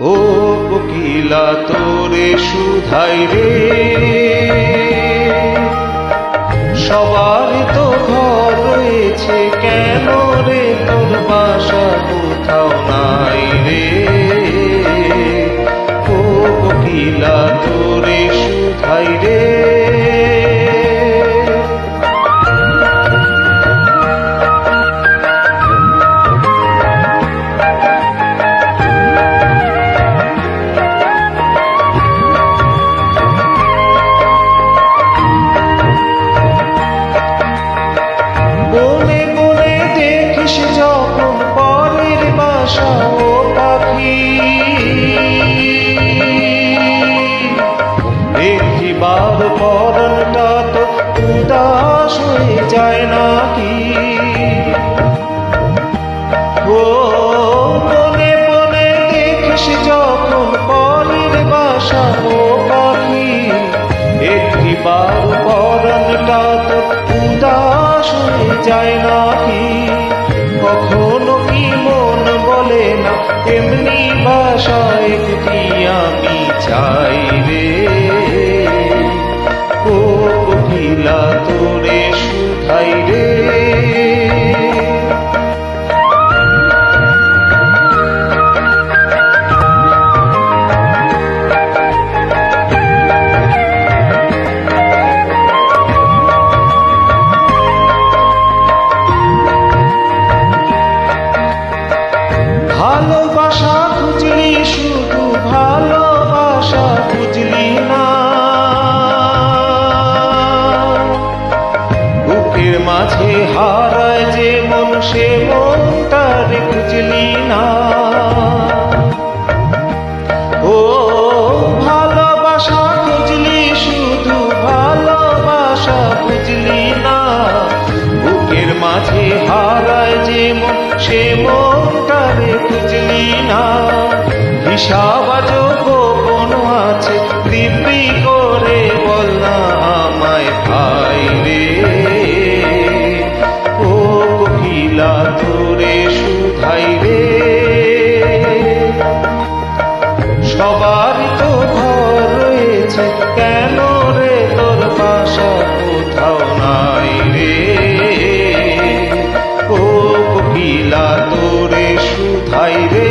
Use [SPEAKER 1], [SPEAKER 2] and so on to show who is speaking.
[SPEAKER 1] ও কোকিলা তোরে শুধাই রে, সবার তো ঘর রয়েছে, কেন রে তোর বাসা কোথাও নাই রে। ও কোকিলা তোরে শুধাই রে। বনে বনে দেখিস যখন পরের বাসা ও পাখি, একটিবার পরাণটা তো উদাস হয়ে যায় নাকি। ও বনে বনে দেখিস যখন পরের বাসা ও পাখি, একটিবার পরাণটা তো উদাস হয়ে যায় নাকি। কখনো কি মন বলে না এমনি বাসা একটি আমি চাই রে। ও কোকিলা তোরে শুধাই রে। ভালোবাসা খুঁজলি শুধু ভালোবাসা খুঁজলি না, বুকের মাঝে হারায় যে মন সে মনটার খুঁজলি না। ও ভালোবাসা খুঁজলি শুধু ভালোবাসা খুঁজলি না, বুকের মাঝে হারায় যে মন সে মনটারে খুঁজলি না। হিসাব আজও গোপন আছে, দিব্যি করে বল না আমায় ভাই রে। ও কোকিলা তোরে শুধাই রে। সবার তো ঘর রয়েছে, কেন রে তোর বাসা কোথাও নাই রে। ও কোকিলা তোরে শুধাই রে।